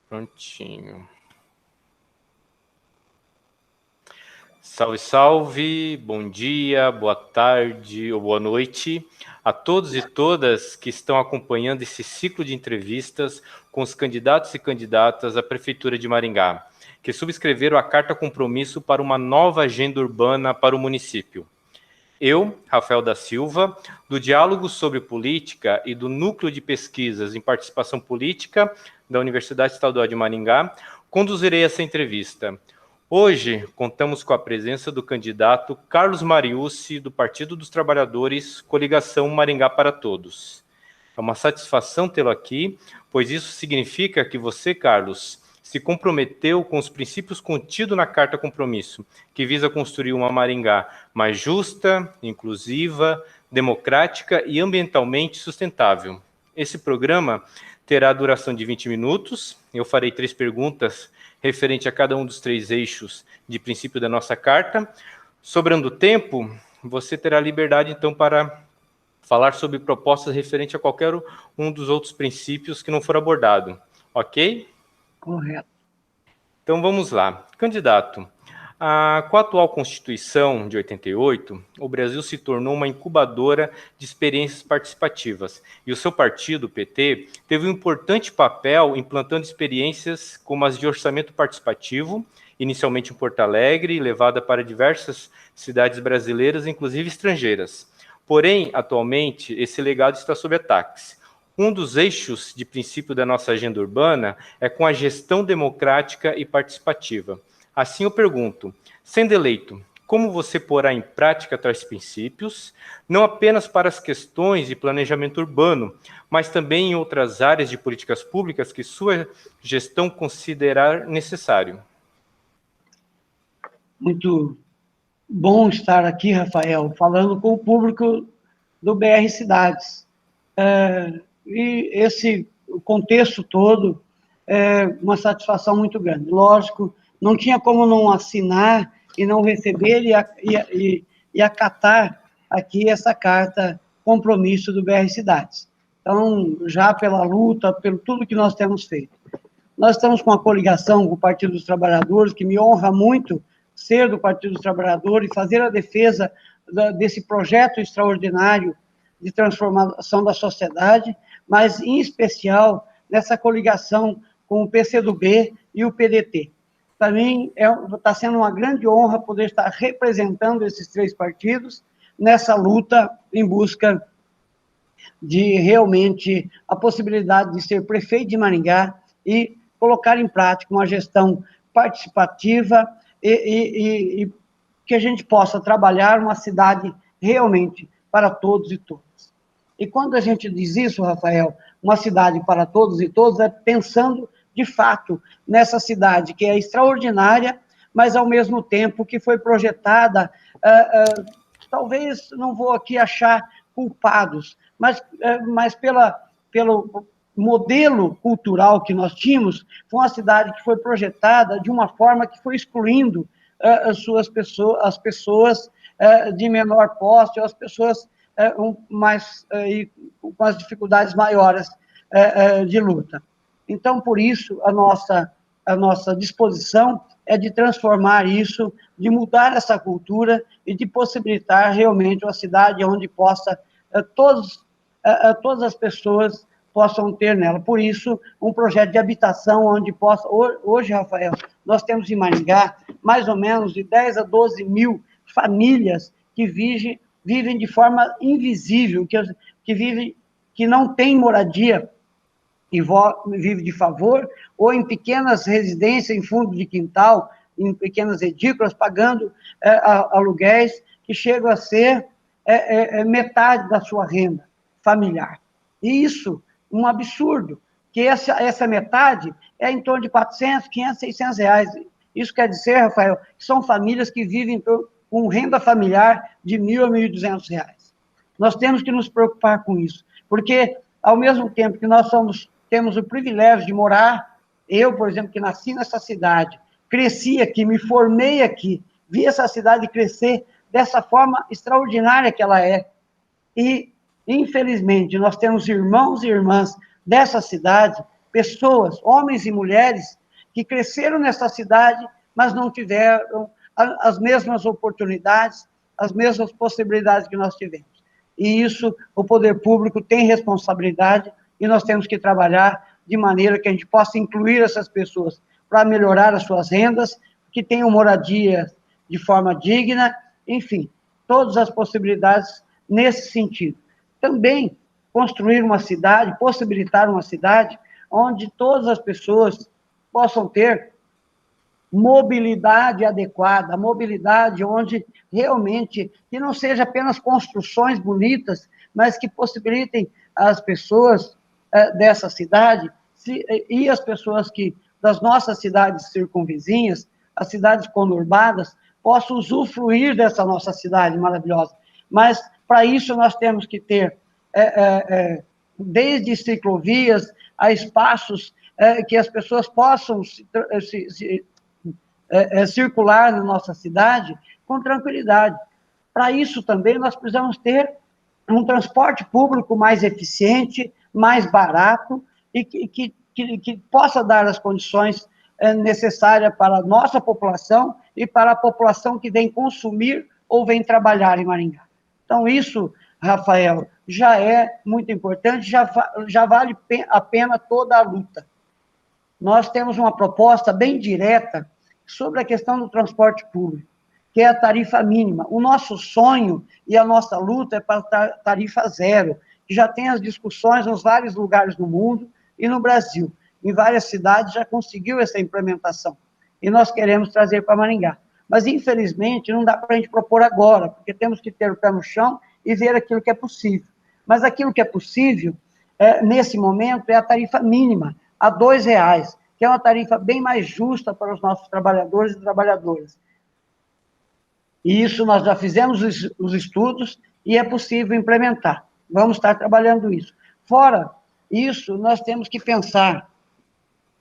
Prontinho. Salve, salve, bom dia, boa tarde ou boa noite a todos e todas que estão acompanhando esse ciclo de entrevistas com os candidatos e candidatas à Prefeitura de Maringá, que subscreveram a Carta Compromisso para uma nova agenda urbana para o município. Eu, Rafael da Silva, do Diálogo sobre Política e do Núcleo de Pesquisas em Participação Política da Universidade Estadual de Maringá, conduzirei essa entrevista. Hoje, contamos com a presença do candidato Carlos Mariucci, do Partido dos Trabalhadores, coligação Maringá para Todos. É uma satisfação tê-lo aqui, pois isso significa que você, Carlos, se comprometeu com os princípios contidos na Carta Compromisso, que visa construir uma Maringá mais justa, inclusiva, democrática e ambientalmente sustentável. Esse programa terá duração de 20 minutos. Eu farei 3 perguntas referente a cada um dos 3 eixos de princípio da nossa Carta. Sobrando tempo, você terá liberdade, então, para falar sobre propostas referentes a qualquer um dos outros princípios que não for abordado. Ok? Correto. Então, vamos lá. Candidato, com a atual Constituição de 88, o Brasil se tornou uma incubadora de experiências participativas. E o seu partido, o PT, teve um importante papel implantando experiências como as de orçamento participativo, inicialmente em Porto Alegre, levada para diversas cidades brasileiras, inclusive estrangeiras. Porém, atualmente, esse legado está sob ataques. Um dos eixos de princípio da nossa agenda urbana é com a gestão democrática e participativa. Assim eu pergunto, sendo eleito, como você porá em prática tais princípios, não apenas para as questões de planejamento urbano, mas também em outras áreas de políticas públicas que sua gestão considerar necessário? Muito bom estar aqui, Rafael, falando com o público do BR Cidades. E esse contexto todo é uma satisfação muito grande. Lógico, não tinha como não assinar e não receber e acatar aqui essa carta compromisso do BR Cidades. Então, já pela luta, pelo tudo que nós temos feito. Nós estamos com uma coligação com o Partido dos Trabalhadores, que me honra muito ser do Partido dos Trabalhadores e fazer a defesa desse projeto extraordinário de transformação da sociedade, mas, em especial, nessa coligação com o PCdoB e o PDT. Para mim, está sendo uma grande honra poder estar representando esses 3 partidos nessa luta em busca de, realmente, a possibilidade de ser prefeito de Maringá e colocar em prática uma gestão participativa e que a gente possa trabalhar uma cidade realmente para todos e todas. E quando a gente diz isso, Rafael, uma cidade para todos e todas, é pensando, de fato, nessa cidade que é extraordinária, mas, ao mesmo tempo, que foi projetada, talvez, não vou aqui achar culpados, mas pelo modelo cultural que nós tínhamos, foi uma cidade que foi projetada de uma forma que foi excluindo as pessoas de menor posse, as pessoas com as dificuldades maiores de luta. Então, por isso, a nossa disposição é de transformar isso, de mudar essa cultura e de possibilitar realmente uma cidade onde todas as pessoas possam ter nela. Por isso, um projeto de habitação onde possa... Hoje, Rafael, nós temos em Maringá mais ou menos de 10 a 12 mil famílias que vivem de forma invisível, que não têm moradia e vive de favor, ou em pequenas residências, em fundo de quintal, em pequenas edículas, pagando aluguéis que chegam a ser metade da sua renda familiar. E isso, um absurdo, que essa metade é em torno de 400, 500, 600 reais. Isso quer dizer, Rafael, que são famílias que vivem com renda familiar de 1.000 a 1.200 reais. Nós temos que nos preocupar com isso, porque, ao mesmo tempo que nós temos o privilégio de morar, eu, por exemplo, que nasci nessa cidade, cresci aqui, me formei aqui, vi essa cidade crescer dessa forma extraordinária que ela é. E, infelizmente, nós temos irmãos e irmãs dessa cidade pessoas, homens e mulheres, que cresceram nessa cidade, mas não tiveram as mesmas oportunidades, as mesmas possibilidades que nós tivemos. E isso, o poder público tem responsabilidade, e nós temos que trabalhar de maneira que a gente possa incluir essas pessoas para melhorar as suas rendas, que tenham moradia de forma digna, enfim, todas as possibilidades nesse sentido. Também construir uma cidade, possibilitar uma cidade onde todas as pessoas possam ter mobilidade adequada, mobilidade onde realmente, que não seja apenas construções bonitas, mas que possibilitem as pessoas dessa cidade e as pessoas das nossas cidades circunvizinhas, as cidades conurbadas, possam usufruir dessa nossa cidade maravilhosa. Mas, para isso, nós temos que ter, desde ciclovias a espaços que as pessoas possam circular na nossa cidade com tranquilidade. Para isso também nós precisamos ter um transporte público mais eficiente, mais barato e que possa dar as condições necessárias para a nossa população e para a população que vem consumir ou vem trabalhar em Maringá. Então, isso, Rafael, já é muito importante, já vale a pena toda a luta. Nós temos uma proposta bem direta sobre a questão do transporte público, que é a tarifa mínima. O nosso sonho e a nossa luta é para a tarifa zero, que já tem as discussões nos vários lugares do mundo e no Brasil. Em várias cidades já conseguiu essa implementação. E nós queremos trazer para Maringá. Mas, infelizmente, não dá para a gente propor agora, porque temos que ter o pé no chão e ver aquilo que é possível. Mas aquilo que é possível, nesse momento, é a tarifa mínima, a R$2, que é uma tarifa bem mais justa para os nossos trabalhadores e trabalhadoras. E isso nós já fizemos os estudos e é possível implementar. Vamos estar trabalhando isso. Fora isso, nós temos que pensar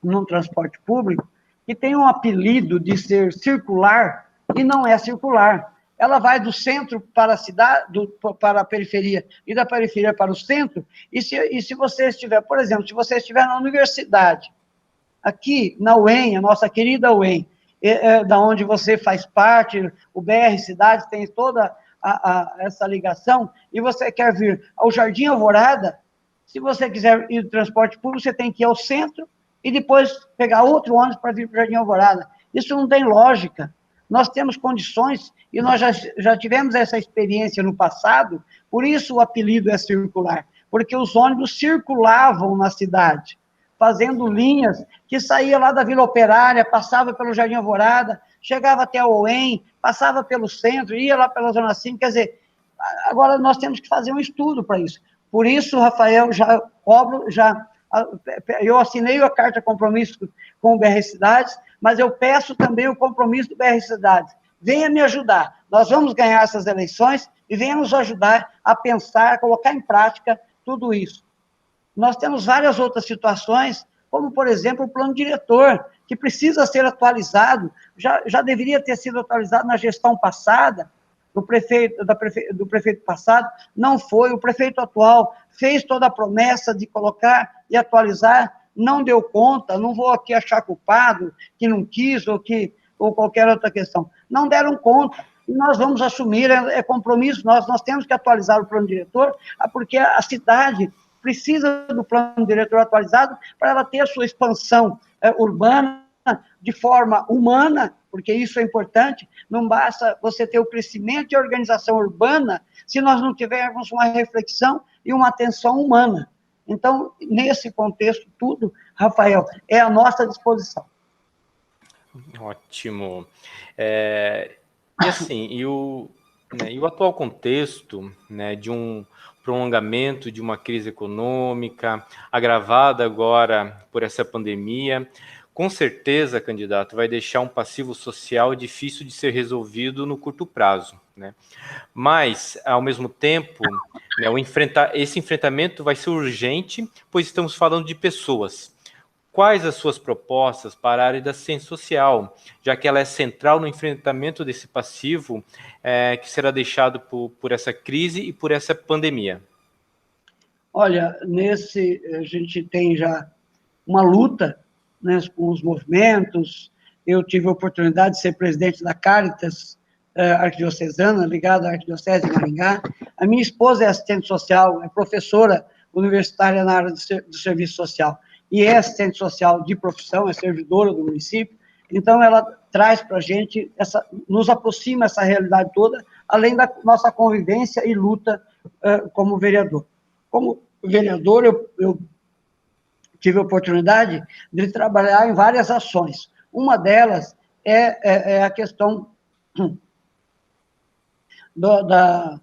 num transporte público que tem um apelido de ser circular e não é circular. Ela vai do centro para a cidade, para a periferia, e da periferia para o centro, e se você estiver, por exemplo, se você estiver na universidade, aqui na UEM, a nossa querida UEM, da onde você faz parte, o BR Cidades tem toda essa ligação, e você quer vir ao Jardim Alvorada, se você quiser ir de transporte público, você tem que ir ao centro e depois pegar outro ônibus para vir para o Jardim Alvorada. Isso não tem lógica. Nós temos condições, e nós já tivemos essa experiência no passado, por isso o apelido é circular, porque os ônibus circulavam na cidade, fazendo linhas que saía lá da Vila Operária, passava pelo Jardim Alvorada, chegava até a UEM, passava pelo centro, ia lá pela Zona 5, quer dizer, agora nós temos que fazer um estudo para isso. Por isso, Rafael, eu assinei a carta de compromisso com o BR Cidades, mas eu peço também o compromisso do BR Cidades. Venha me ajudar, nós vamos ganhar essas eleições e venha nos ajudar a pensar, a colocar em prática tudo isso. Nós temos várias outras situações, como, por exemplo, o plano diretor, que precisa ser atualizado, já deveria ter sido atualizado na gestão passada, do prefeito passado, não foi, o prefeito atual fez toda a promessa de colocar e atualizar, não deu conta, não vou aqui achar culpado, que não quis, ou qualquer outra questão, não deram conta, e nós vamos assumir, é compromisso, nós temos que atualizar o plano diretor, porque a cidade precisa do plano diretor atualizado para ela ter a sua expansão urbana de forma humana, porque isso é importante, não basta você ter o crescimento e a organização urbana se nós não tivermos uma reflexão e uma atenção humana. Então, nesse contexto tudo, Rafael, é à nossa disposição. Ótimo. E assim, e o atual contexto, né, de um prolongamento de uma crise econômica, agravada agora por essa pandemia, com certeza, candidato, vai deixar um passivo social difícil de ser resolvido no curto prazo, né? Mas, ao mesmo tempo, né, esse enfrentamento vai ser urgente, pois estamos falando de pessoas. Quais as suas propostas para a área da ciência social, já que ela é central no enfrentamento desse passivo que será deixado por essa crise e por essa pandemia? Olha, a gente tem já uma luta, né, com os movimentos. Eu tive a oportunidade de ser presidente da Caritas arquidiocesana, ligada à Arquidiocese de Maringá. A minha esposa é assistente social, é professora universitária na área do serviço social, e é assistente social de profissão, é servidora do município. Então, ela traz para a gente, nos aproxima essa realidade toda, além da nossa convivência e luta como vereador. Como vereador, eu tive a oportunidade de trabalhar em várias ações. Uma delas é a questão da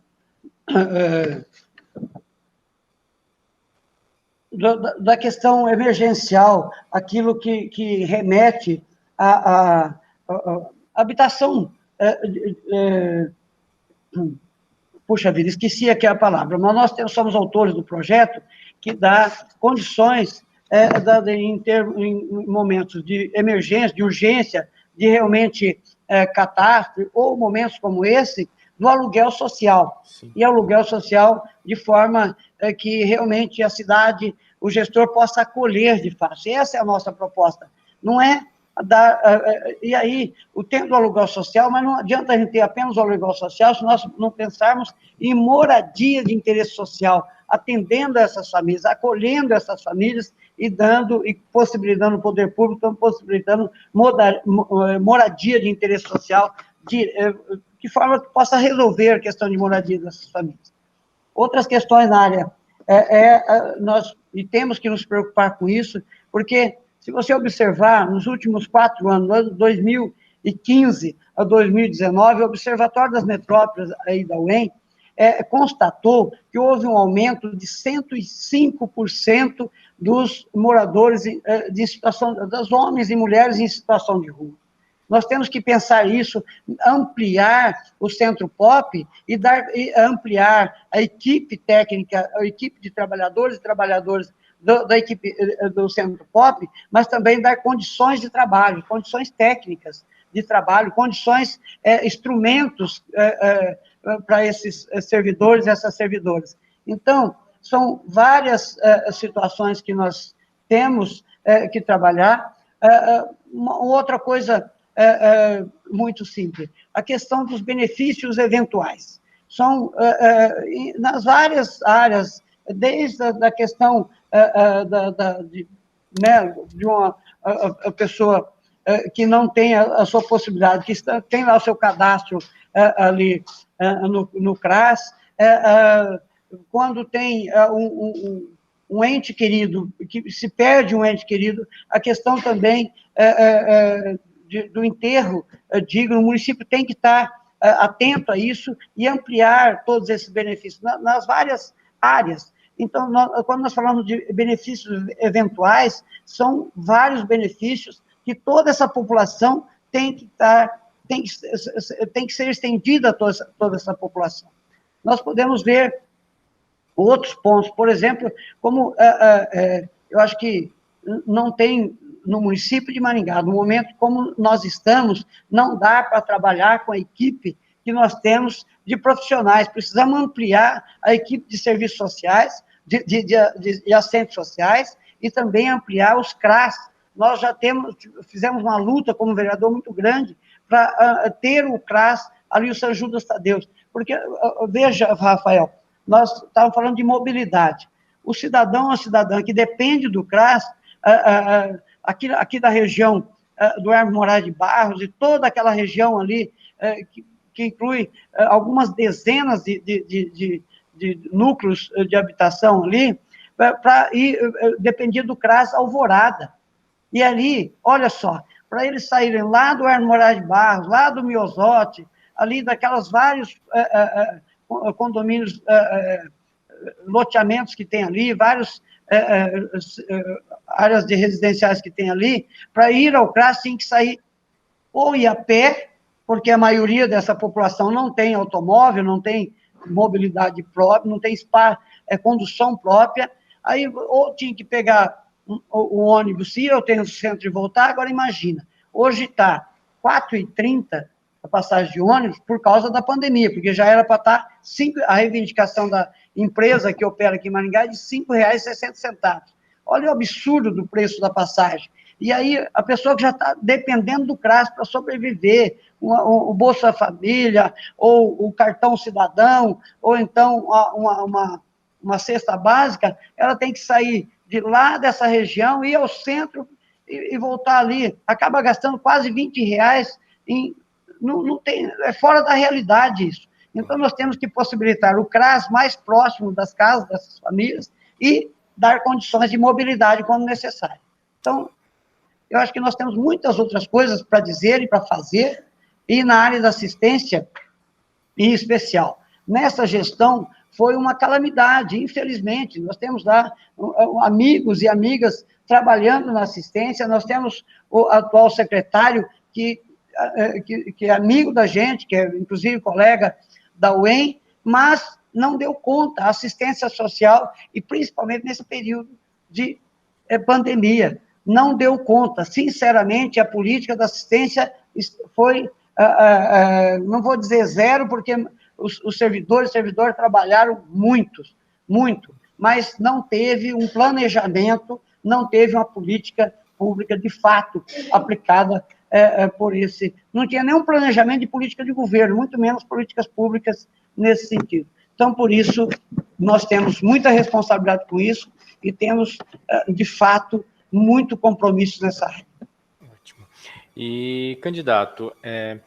questão emergencial, aquilo que remete à habitação. Puxa vida, esqueci aqui a palavra, mas nós somos autores do projeto que dá condições em momentos de emergência, de urgência, de realmente catástrofe, ou momentos como esse, do aluguel social. Sim. E aluguel social de forma que realmente a cidade, o gestor possa acolher de fato. E essa é a nossa proposta. Não é dar... E aí, o tempo do aluguel social, mas não adianta a gente ter apenas o aluguel social se nós não pensarmos em moradia de interesse social, atendendo essas famílias, acolhendo essas famílias e dando, e possibilitando o poder público, então possibilitando moradia de interesse social, de forma que possa resolver a questão de moradia dessas famílias. Outras questões na área, nós temos que nos preocupar com isso, porque, se você observar, nos últimos 4 anos, 2015 a 2019, o Observatório das Metrópoles aí da UEM constatou que houve um aumento de 105% dos moradores de situação, dos homens e mulheres em situação de rua. Nós temos que pensar isso, ampliar o Centro Pop e ampliar a equipe técnica, a equipe de trabalhadores e trabalhadoras da equipe do Centro Pop, mas também dar condições de trabalho, condições técnicas de trabalho, condições, instrumentos para esses servidores e essas servidoras. Então, são várias situações que nós temos que trabalhar. Uma outra coisa muito simples, a questão dos benefícios eventuais. São, nas várias áreas, desde a questão de uma pessoa que não tem a sua possibilidade, que tem lá o seu cadastro ali no CRAS, quando tem um ente querido, que se perde um ente querido, a questão também do enterro digno, o município tem que estar atento a isso e ampliar todos esses benefícios nas várias áreas. Então, quando nós falamos de benefícios eventuais, são vários benefícios que toda essa população tem que ser estendida a toda essa população. Nós podemos ver outros pontos, por exemplo, como eu acho que não tem no município de Maringá, no momento como nós estamos, não dá para trabalhar com a equipe que nós temos de profissionais, precisamos ampliar a equipe de serviços sociais, de assistentes sociais, e também ampliar os CRAS. Nós já fizemos uma luta como vereador muito grande para ter o CRAS ali, o São Judas Tadeu, porque, veja, Rafael, nós estávamos falando de mobilidade. O cidadão ou a cidadã que depende do CRAS, aqui da região do Hermes Moraes de Barros e toda aquela região ali, que inclui algumas dezenas de núcleos de habitação ali, dependia do CRAS Alvorada. E ali, olha só, para eles saírem lá do Hermes Moraes de Barros, lá do Miosote, ali daquelas vários condomínios, loteamentos que tem ali, vários áreas de residenciais que tem ali, para ir ao CRAS tem que sair ou ir a pé, porque a maioria dessa população não tem automóvel, não tem mobilidade própria, não tem condução própria, aí ou tinha que pegar o ônibus, se eu tenho o centro e voltar, agora imagina, hoje está 4h30 a passagem de ônibus por causa da pandemia, porque já era para estar a reivindicação da empresa que opera aqui em Maringá é de R$ 5,60. Olha o absurdo do preço da passagem. E aí, a pessoa que já está dependendo do CRAS para sobreviver, o Bolsa Família, ou o cartão cidadão, ou então uma cesta básica, ela tem que sair de lá dessa região, ir ao centro e voltar ali. Acaba gastando quase R$ 20 não tem, é fora da realidade isso. Então, nós temos que possibilitar o CRAS mais próximo das casas dessas famílias e dar condições de mobilidade quando necessário. Então, eu acho que nós temos muitas outras coisas para dizer e para fazer, e na área da assistência, em especial. Nessa gestão, foi uma calamidade, infelizmente. Nós temos lá amigos e amigas trabalhando na assistência, nós temos o atual secretário que é amigo da gente, que é inclusive colega da UEM, mas não deu conta, a assistência social, e principalmente nesse período de pandemia, não deu conta. Sinceramente, a política da assistência foi, não vou dizer zero, porque os servidores trabalharam muito, mas não teve um planejamento, não teve uma política pública de fato aplicada por esse... Não tinha nenhum planejamento de política de governo, muito menos políticas públicas nesse sentido. Então, por isso, nós temos muita responsabilidade com isso e temos, de fato, muito compromisso nessa área. Ótimo. E, candidato, é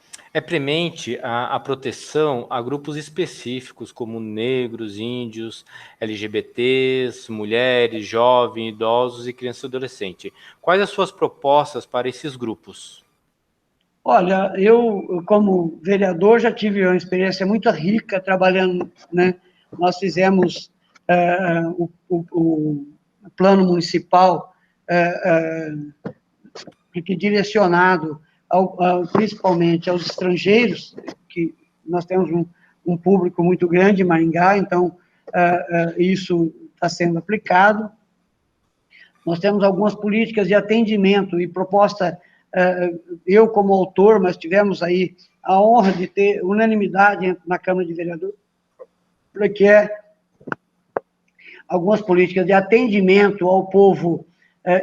premente a proteção a grupos específicos, como negros, índios, LGBTs, mulheres, jovens, idosos e criança e adolescente. Quais as suas propostas para esses grupos? Olha, eu, como vereador, já tive uma experiência muito rica trabalhando, né? Nós fizemos o plano municipal direcionado principalmente aos estrangeiros, que nós temos um público muito grande em Maringá, então isso está sendo aplicado. Nós temos algumas políticas de atendimento e proposta, eu como autor, mas tivemos aí a honra de ter unanimidade na Câmara de Vereadores, que é algumas políticas de atendimento ao povo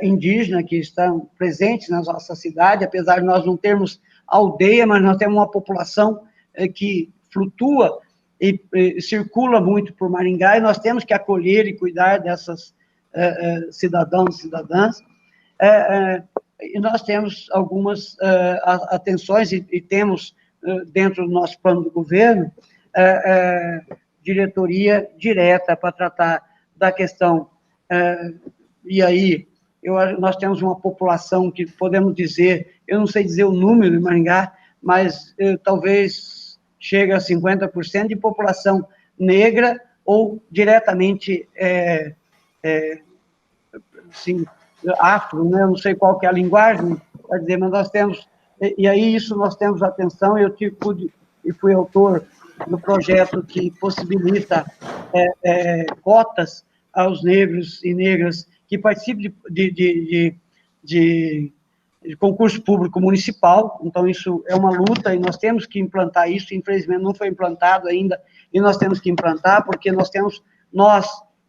indígena que estão presentes na nossa cidade, apesar de nós não termos aldeia, mas nós temos uma população que flutua e circula muito por Maringá, e nós temos que acolher e cuidar dessas cidadãos e cidadãs. E nós temos algumas atenções e temos, dentro do nosso plano do governo, diretoria direta para tratar da questão. E aí, nós temos uma população que podemos dizer, eu não sei dizer o número em Maringá, mas talvez chega a 50% de população negra ou diretamente assim, afro, né? Eu não sei qual que é a linguagem, para dizer, mas nós temos, e aí isso nós temos atenção, eu fui autor do projeto que possibilita cotas aos negros e negras que participam de concurso público municipal. Então, isso é uma luta, e nós temos que implantar isso, infelizmente não foi implantado ainda, e nós temos que implantar, porque a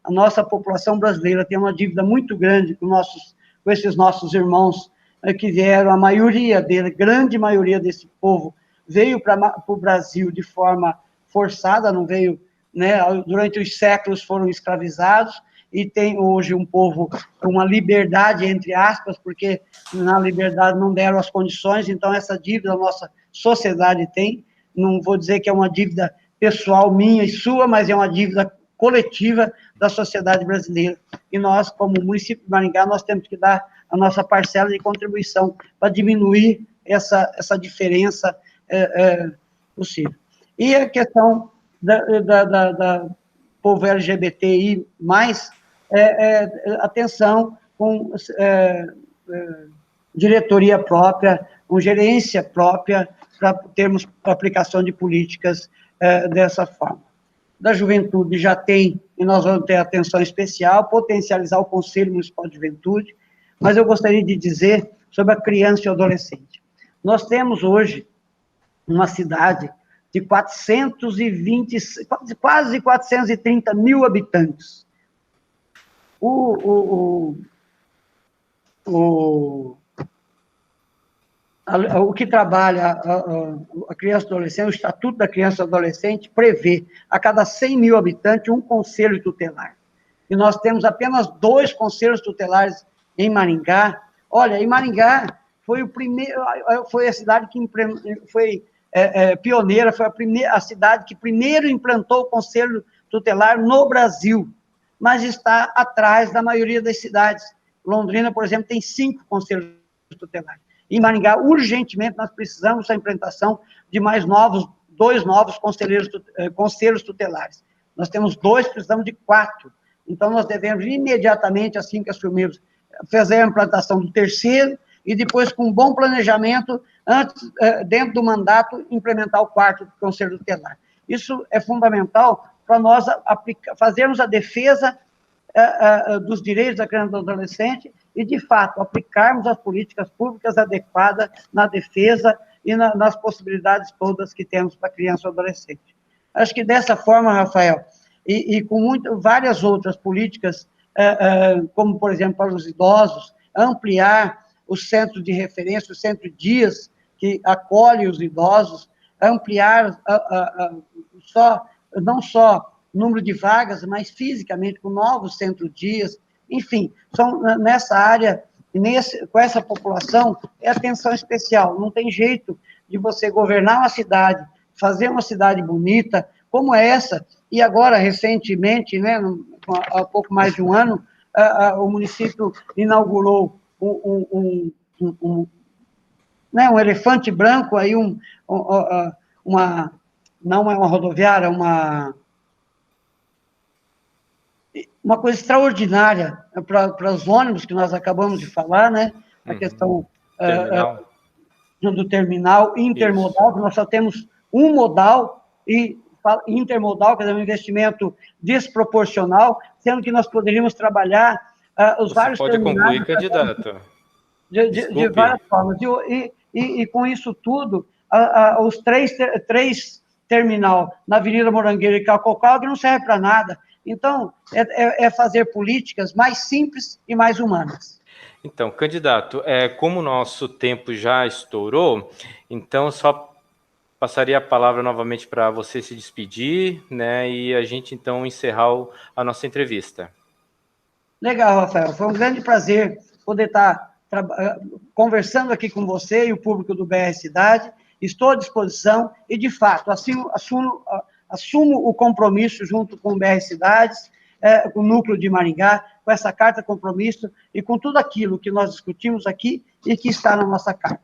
nossa população brasileira tem uma dívida muito grande com esses nossos irmãos que vieram, a maioria dele, grande maioria desse povo, veio para o Brasil de forma forçada, não veio, né, durante os séculos foram escravizados, e tem hoje um povo com uma liberdade, entre aspas, porque na liberdade não deram as condições, então essa dívida a nossa sociedade tem, não vou dizer que é uma dívida pessoal minha e sua, mas é uma dívida coletiva da sociedade brasileira, e nós, como município de Maringá, nós temos que dar a nossa parcela de contribuição para diminuir essa diferença possível. E a questão da povo LGBTI+, atenção com diretoria própria, com gerência própria, para termos aplicação de políticas dessa forma. Da juventude já tem, e nós vamos ter atenção especial, potencializar o Conselho Municipal de Juventude, mas eu gostaria de dizer sobre a criança e o adolescente. Nós temos hoje uma cidade de 420, quase 430 mil habitantes. o que trabalha a criança e adolescente, o Estatuto da Criança e Adolescente prevê a cada 100 mil habitantes um conselho tutelar. E nós temos apenas 2 conselhos tutelares em Maringá. Olha, em Maringá foi a cidade que foi pioneira, foi a cidade que primeiro implantou o conselho tutelar no Brasil, mas está atrás da maioria das cidades. Londrina, por exemplo, tem 5 conselhos tutelares. Em Maringá, urgentemente, nós precisamos da implantação de mais 2 novos conselhos tutelares. Nós temos 2, precisamos de 4. Então, nós devemos imediatamente, assim que assumirmos, fazer a implantação do 3º e depois, com um bom planejamento, antes, dentro do mandato, implementar o 4º conselho tutelar. Isso é fundamental para nós fazermos a defesa dos direitos da criança e do adolescente e, de fato, aplicarmos as políticas públicas adequadas na defesa e nas possibilidades todas que temos para a criança e o adolescente. Acho que dessa forma, Rafael, e com várias outras políticas, como, por exemplo, para os idosos, ampliar os centros de referência, os centros-dias que acolhem os idosos, ampliar não só o número de vagas, mas fisicamente, com novos centros-dias, enfim, nessa área, com essa população, é atenção especial. Não tem jeito de você governar uma cidade, fazer uma cidade bonita, como essa, e agora, recentemente, né, há pouco mais de um ano, o município inaugurou um elefante branco, aí não é uma rodoviária, uma coisa extraordinária para os ônibus que nós acabamos de falar, né? A questão do terminal intermodal, que nós só temos um modal, e intermodal, quer dizer, um investimento desproporcional, sendo que nós poderíamos trabalhar os vários terminais... Pode concluir, candidato. De várias formas. E com isso tudo, os três terminal na Avenida Morangueira e Cacocaldo que não serve para nada. Então, é fazer políticas mais simples e mais humanas. Então, candidato, como o nosso tempo já estourou, então só passaria a palavra novamente para você se despedir, né, e a gente, então, encerrar a nossa entrevista. Legal, Rafael. Foi um grande prazer poder estar conversando aqui com você e o público do BR Cidade. Estou à disposição e, de fato, assumo o compromisso junto com o BR Cidades, com o núcleo de Maringá, com essa carta de compromisso e com tudo aquilo que nós discutimos aqui e que está na nossa carta.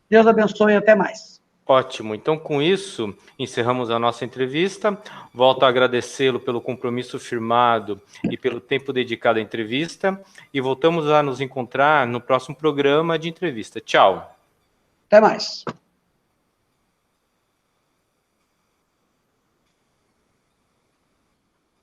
Deus abençoe e até mais. Ótimo. Então, com isso, encerramos a nossa entrevista. Volto a agradecê-lo pelo compromisso firmado e pelo tempo dedicado à entrevista. E voltamos a nos encontrar no próximo programa de entrevista. Tchau. Até mais.